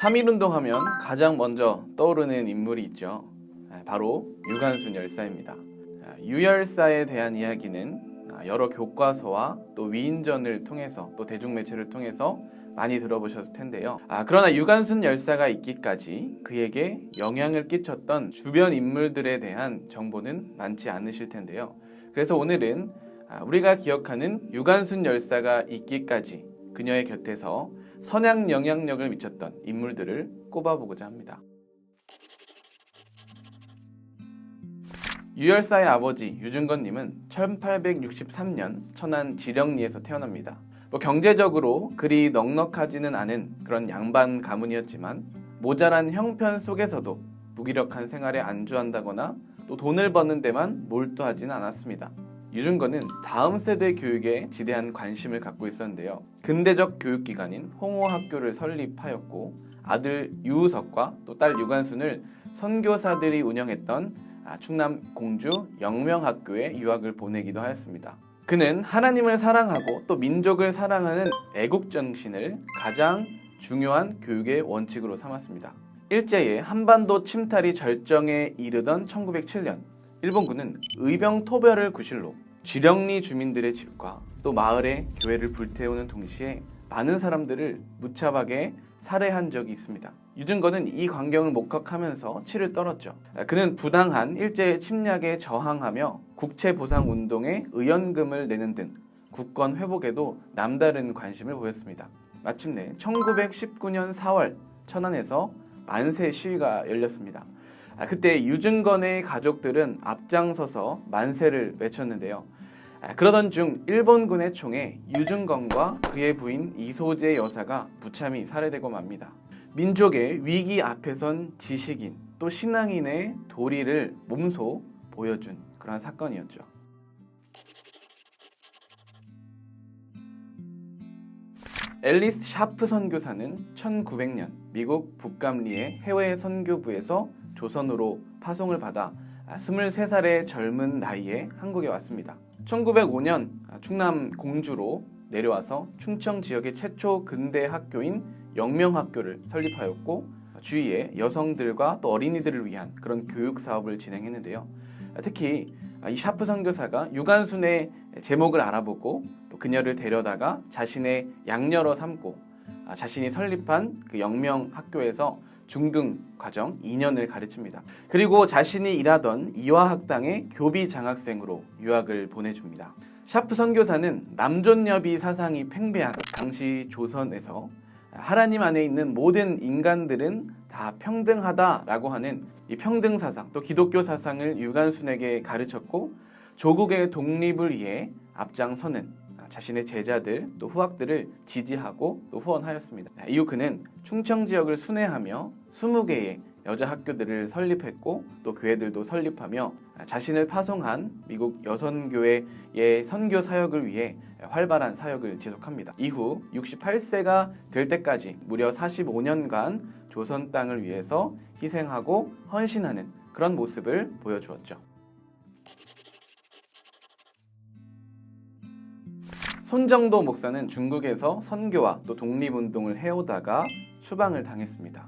3.1운동 하면 가장 먼저 떠오르는 인물이 있죠. 바로 유관순 열사입니다. 유 열사에 대한 이야기는 여러 교과서와 또 위인전을 통해서 또 대중매체를 통해서 많이 들어보셨을 텐데요. 그러나 유관순 열사가 있기까지 그에게 영향을 끼쳤던 주변 인물들에 대한 정보는 많지 않으실 텐데요. 그래서 오늘은 우리가 기억하는 유관순 열사가 있기까지 그녀의 곁에서 선한 영향력을 미쳤던 인물들을 꼽아보고자 합니다. 유 열사의 아버지 유증건님은 1863년 천안 지령리에서 태어납니다. 경제적으로 그리 넉넉하지는 않은 그런 양반 가문이었지만 모자란 형편 속에서도 무기력한 생활에 안주한다거나 또 돈을 버는 데만 몰두하지는 않았습니다. 유증건은 다음 세대 교육에 지대한 관심을 갖고 있었는데요. 근대적 교육기관인 홍호학교를 설립하였고 아들 유우석과 또 딸 유관순을 선교사들이 운영했던 충남 공주 영명학교에 유학을 보내기도 하였습니다. 그는 하나님을 사랑하고 또 민족을 사랑하는 애국정신을 가장 중요한 교육의 원칙으로 삼았습니다. 일제의 한반도 침탈이 절정에 이르던 1907년 일본군은 의병토별을 구실로 지령리 주민들의 집과 또 마을의 교회를 불태우는 동시에 많은 사람들을 무차하게 살해한 적이 있습니다. 유증건은 이 광경을 목격하면서 치를 떨었죠. 그는 부당한 일제의 침략에 저항하며 국채보상운동에 의연금을 내는 등 국권 회복에도 남다른 관심을 보였습니다. 마침내 1919년 4월 천안에서 만세 시위가 열렸습니다. 그때 유증건의 가족들은 앞장서서 만세를 외쳤는데요. 그러던 중 일본군의 총에 유증건과 그의 부인 이소재 여사가 무참히 살해되고 맙니다. 민족의 위기 앞에선 지식인 또 신앙인의 도리를 몸소 보여준 그런 사건이었죠. 앨리스 샤프 선교사는 1900년 미국 북감리의 해외 선교부에서 조선으로 파송을 받아 23살의 젊은 나이에 한국에 왔습니다. 1905년 충남 공주로 내려와서 충청 지역의 최초 근대 학교인 영명학교를 설립하였고 주위에 여성들과 또 어린이들을 위한 그런 교육 사업을 진행했는데요. 특히 이 샤프 선교사가 유관순의 제목을 알아보고 또 그녀를 데려다가 자신의 양녀로 삼고 자신이 설립한 그 영명학교에서 중등 과정 2년을 가르칩니다. 그리고 자신이 일하던 이화학당의 교비 장학생으로 유학을 보내줍니다. 샤프 선교사는 남존여비 사상이 팽배한 당시 조선에서 하나님 안에 있는 모든 인간들은 다 평등하다라고 하는 이 평등 사상, 또 기독교 사상을 유관순에게 가르쳤고 조국의 독립을 위해 앞장서는 자신의 제자들 또 후학들을 지지하고 또 후원하였습니다. 이후 그는 충청 지역을 순회하며 20개의 여자 학교들을 설립했고 또 교회들도 설립하며 자신을 파송한 미국 여선교회의 선교 사역을 위해 활발한 사역을 지속합니다. 이후 68세가 될 때까지 무려 45년간 조선 땅을 위해서 희생하고 헌신하는 그런 모습을 보여주었죠. 손정도 목사는 중국에서 선교와 또 독립운동을 해오다가 추방을 당했습니다.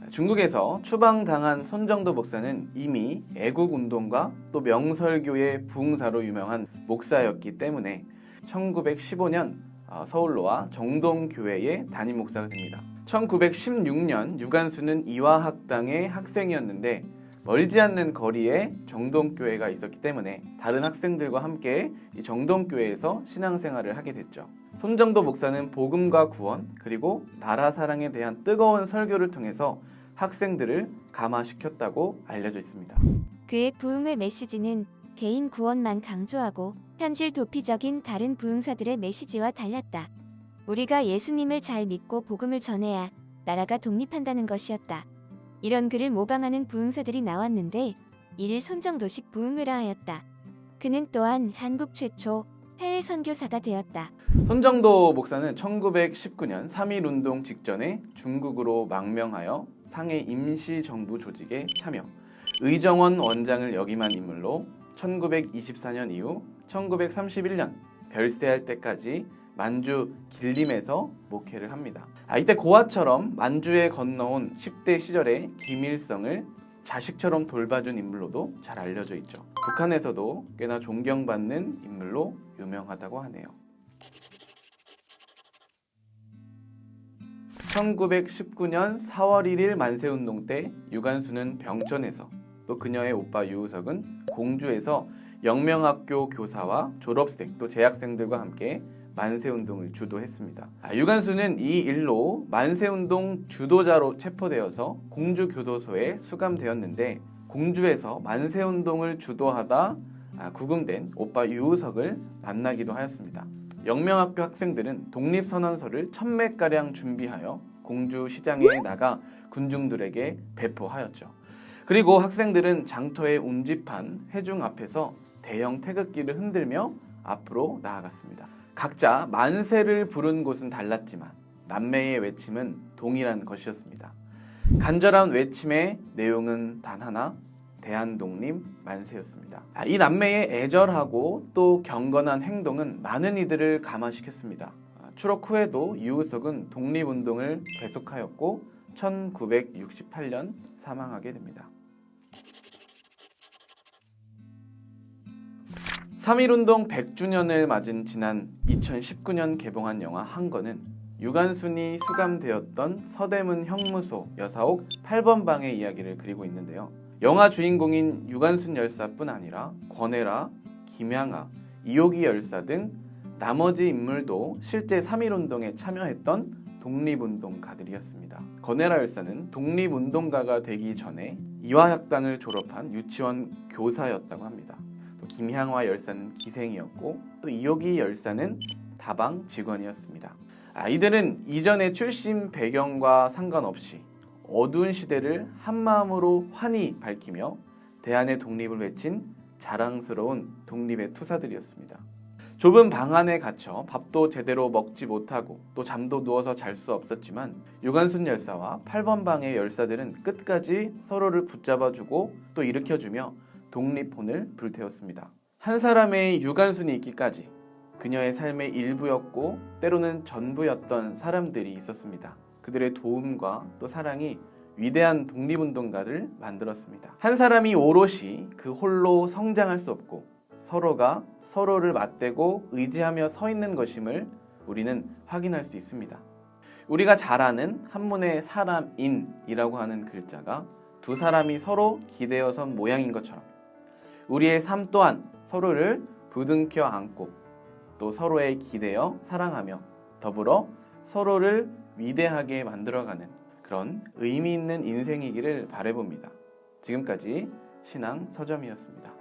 중국에서 추방당한 손정도 목사는 이미 애국운동가 또 명설교의 부흥사로 유명한 목사였기 때문에 1915년 서울로 와 정동교회의 담임 목사가 됩니다. 1916년 유관순은 이화학당의 학생이었는데 멀지 않는 거리에 정동교회가 있었기 때문에 다른 학생들과 함께 이 정동교회에서 신앙생활을 하게 됐죠. 손정도 목사는 복음과 구원 그리고 나라 사랑에 대한 뜨거운 설교를 통해서 학생들을 감화시켰다고 알려져 있습니다. 그의 부흥의 메시지는 개인 구원만 강조하고 현실 도피적인 다른 부흥사들의 메시지와 달랐다. 우리가 예수님을 잘 믿고 복음을 전해야 나라가 독립한다는 것이었다. 이런 그를 모방하는 부흥사들이 나왔는데 이를 손정도식 부흥회라 하였다. 그는 또한 한국 최초 해외 선교사가 되었다. 손정도 목사는 1919년 3.1운동 직전에 중국으로 망명하여 상해 임시정부 조직에 참여, 의정원 원장을 역임한 인물로 1924년 이후 1931년 별세할 때까지 만주 길림에서 목회를 합니다. 이때 고아처럼 만주에 건너온 10대 시절의 김일성을 자식처럼 돌봐준 인물로도 잘 알려져 있죠. 북한에서도 꽤나 존경받는 인물로 유명하다고 하네요. 1919년 4월 1일 만세운동 때 유관순은 병천에서, 또 그녀의 오빠 유우석은 공주에서 영명학교 교사와 졸업생 또 재학생들과 함께 만세운동을 주도했습니다. 유관순은 이 일로 만세운동 주도자로 체포되어서 공주교도소에 수감되었는데, 공주에서 만세운동을 주도하다 구금된 오빠 유우석을 만나기도 하였습니다. 영명학교 학생들은 독립선언서를 1000매가량 준비하여 공주시장에 나가 군중들에게 배포하였죠. 그리고 학생들은 장터의 운집한 회중 앞에서 대형 태극기를 흔들며 앞으로 나아갔습니다. 각자 만세를 부른 곳은 달랐지만 남매의 외침은 동일한 것이었습니다. 간절한 외침의 내용은 단 하나, 대한독립 만세였습니다. 이 남매의 애절하고 또 경건한 행동은 많은 이들을 감화시켰습니다. 추록 후에도 유우석은 독립운동을 계속하였고 1968년 사망하게 됩니다. 3.1운동 100주년을 맞은 지난 2019년 개봉한 영화 한거는 유관순이 수감되었던 서대문 형무소 여사옥 8번 방의 이야기를 그리고 있는데요. 영화 주인공인 유관순 열사뿐 아니라 권혜라, 김양아, 이옥희 열사 등 나머지 인물도 실제 3.1운동에 참여했던 독립운동가들이었습니다. 권혜라 열사는 독립운동가가 되기 전에 이화학당을 졸업한 유치원 교사였다고 합니다. 또 김향화 열사는 기생이었고, 또 이옥희 열사는 다방 직원이었습니다. 이들은 이전의 출신 배경과 상관없이 어두운 시대를 한마음으로 환히 밝히며 대한의 독립을 외친 자랑스러운 독립의 투사들이었습니다. 좁은 방 안에 갇혀 밥도 제대로 먹지 못하고 또 잠도 누워서 잘 수 없었지만 유관순 열사와 8번 방의 열사들은 끝까지 서로를 붙잡아주고 또 일으켜주며 독립혼을 불태웠습니다. 한 사람의 유관순이 있기까지 그녀의 삶의 일부였고 때로는 전부였던 사람들이 있었습니다. 그들의 도움과 또 사랑이 위대한 독립운동가를 만들었습니다. 한 사람이 오롯이 그 홀로 성장할 수 없고 서로가 서로를 맞대고 의지하며 서 있는 것임을 우리는 확인할 수 있습니다. 우리가 잘 아는 한문의 사람인이라고 하는 글자가 두 사람이 서로 기대어 선 모양인 것처럼 우리의 삶 또한 서로를 부둥켜 안고 또 서로에 기대어 사랑하며 더불어 서로를 위대하게 만들어가는 그런 의미 있는 인생이기를 바라봅니다. 지금까지 신앙 서점이었습니다.